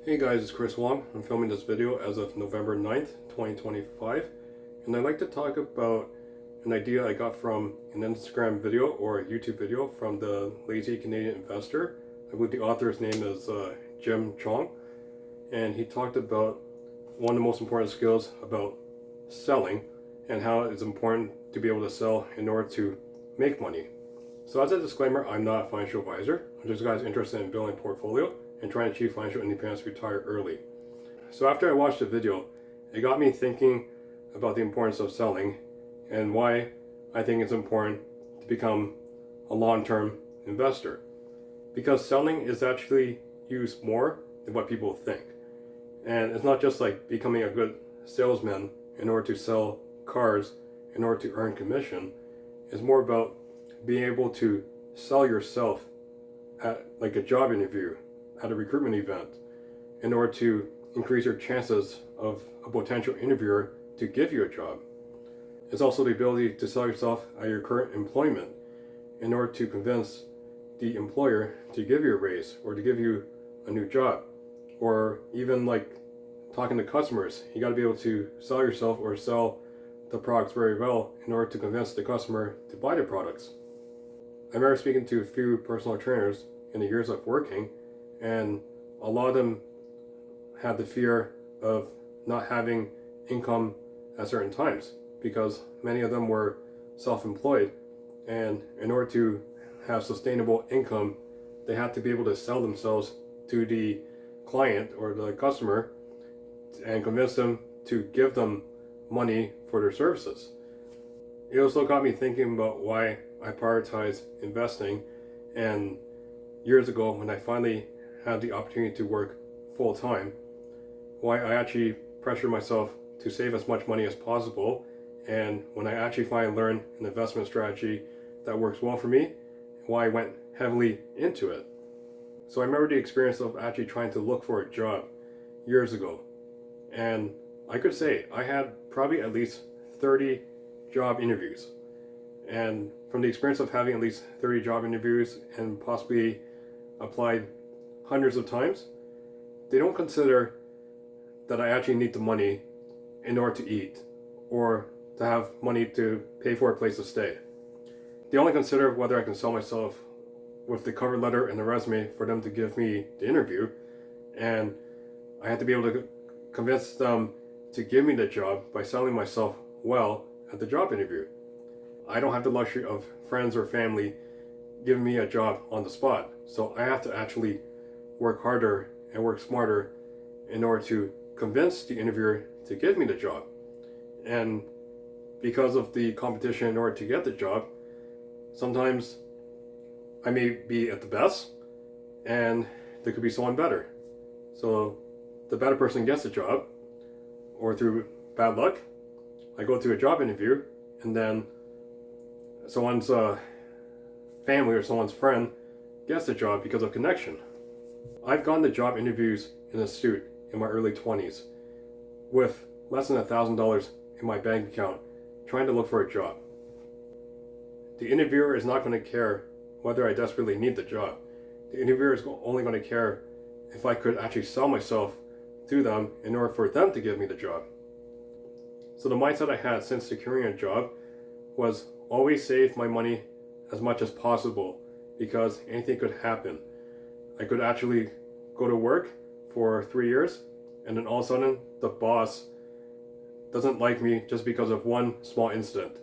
Hey guys, it's Chris Wong. I'm filming this video as of November 9th, 2025, and I'd like to talk about an idea I got from an Instagram video or a YouTube video from the Lazy Canadian Investor. I believe the author's name is Jim Chong, and he talked about one of the most important skills about selling and how it's important to be able to sell in order to make money. So as a disclaimer, I'm not a financial advisor. I'm just a guy interested in building a portfolio and trying to achieve financial independence, retire early. So after I watched the video, it got me thinking about the importance of selling and why I think it's important to become a long-term investor. Because selling is actually used more than what people think. And it's not just like becoming a good salesman in order to sell cars, in order to earn commission. It's more about being able to sell yourself at like a job interview, at a recruitment event, in order to increase your chances of a potential interviewer to give you a job. It's also the ability to sell yourself at your current employment in order to convince the employer to give you a raise or to give you a new job. Or even like talking to customers, you got to be able to sell yourself or sell the products very well in order to convince the customer to buy the products. I remember speaking to a few personal trainers in the years of working, and a lot of them had the fear of not having income at certain times because many of them were self-employed, and in order to have sustainable income, they had to be able to sell themselves to the client or the customer and convince them to give them money for their services. It also got me thinking about why I prioritize investing, and years ago when I finally had the opportunity to work full-time, why I actually pressure myself to save as much money as possible, and when I actually finally learned an investment strategy that works well for me, why I went heavily into it. So I remember the experience of actually trying to look for a job years ago, and I could say I had probably at least 30 job interviews. And from the experience of having at least 30 job interviews and possibly applied hundreds of times, they don't consider that I actually need the money in order to eat or to have money to pay for a place to stay. They only consider whether I can sell myself with the cover letter and the resume for them to give me the interview, and I had to be able to convince them to give me the job by selling myself well at the job interview. I don't have the luxury of friends or family giving me a job on the spot, so I have to actually work harder and work smarter in order to convince the interviewer to give me the job. And because of the competition in order to get the job, sometimes I may be at the best and there could be someone better. So the better person gets the job, or through bad luck, I go to a job interview and then someone's family or someone's friend gets the job because of connection. I've gone to job interviews in a suit in my early 20s with less than $1,000 in my bank account trying to look for a job. The interviewer is not going to care whether I desperately need the job. The interviewer is only going to care if I could actually sell myself to them in order for them to give me the job. So the mindset I had since securing a job was always save my money as much as possible because anything could happen. I could actually go to work for 3 years and then all of a sudden the boss doesn't like me just because of one small incident.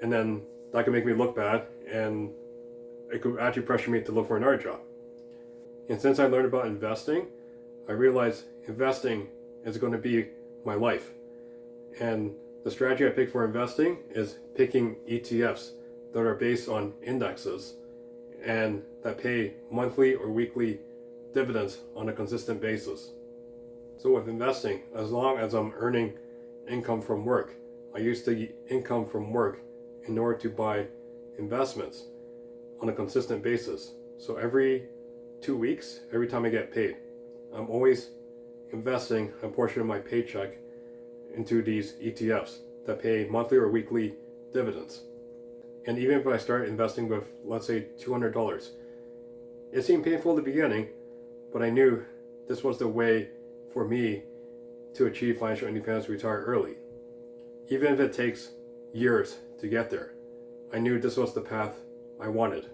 And then that could make me look bad and it could actually pressure me to look for another job. And since I learned about investing, I realized investing is going to be my life. And the strategy I pick for investing is picking ETFs that are based on indexes and that pay monthly or weekly dividends on a consistent basis. So with investing, as long as I'm earning income from work, I use the income from work in order to buy investments on a consistent basis. So every 2 weeks, every time I get paid, I'm always investing a portion of my paycheck into these ETFs that pay monthly or weekly dividends. And even if I start investing with, let's say, $200, it seemed painful at the beginning, but I knew this was the way for me to achieve financial independence, retire early. Even if it takes years to get there, I knew this was the path I wanted.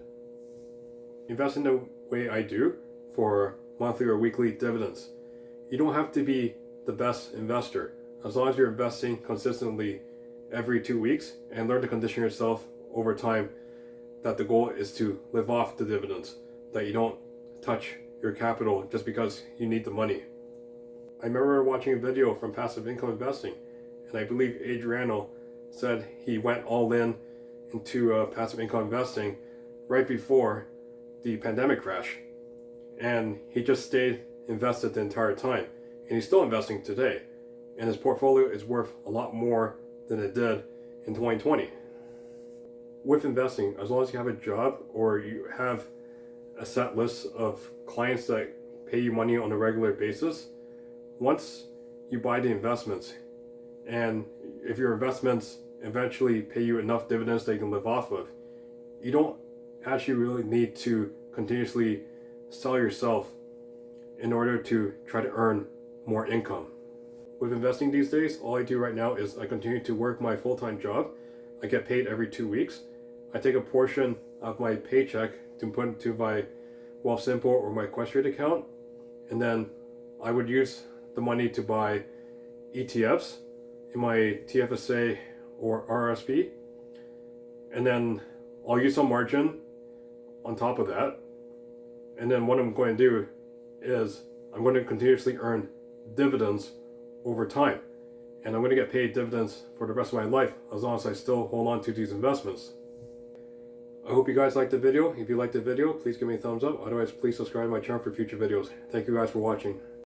Investing the way I do for monthly or weekly dividends. You don't have to be the best investor. As long as you're investing consistently every 2 weeks and learn to condition yourself over time that the goal is to live off the dividends, that you don't touch your capital just because you need the money. I remember watching a video from Passive Income Investing, and I believe Adriano said he went all in into passive income investing right before the pandemic crash, and he just stayed invested the entire time, and he's still investing today, and his portfolio is worth a lot more than it did in 2020. With investing, as long as you have a job or you have a set list of clients that pay you money on a regular basis, once you buy the investments, and if your investments eventually pay you enough dividends that you can live off of, you don't actually really need to continuously sell yourself in order to try to earn more income. With investing these days, all I do right now is I continue to work my full-time job. I get paid every 2 weeks. I take a portion of my paycheck to put into my Wealthsimple or my Questrade account, and then I would use the money to buy ETFs in my TFSA or RSP, and then I'll use some margin on top of that. And then what I'm going to do is I'm going to continuously earn dividends over time, and I'm going to get paid dividends for the rest of my life as long as I still hold on to these investments. I hope you guys liked the video. If you liked the video, please give me a thumbs up. Otherwise, please subscribe to my channel for future videos. Thank you guys for watching.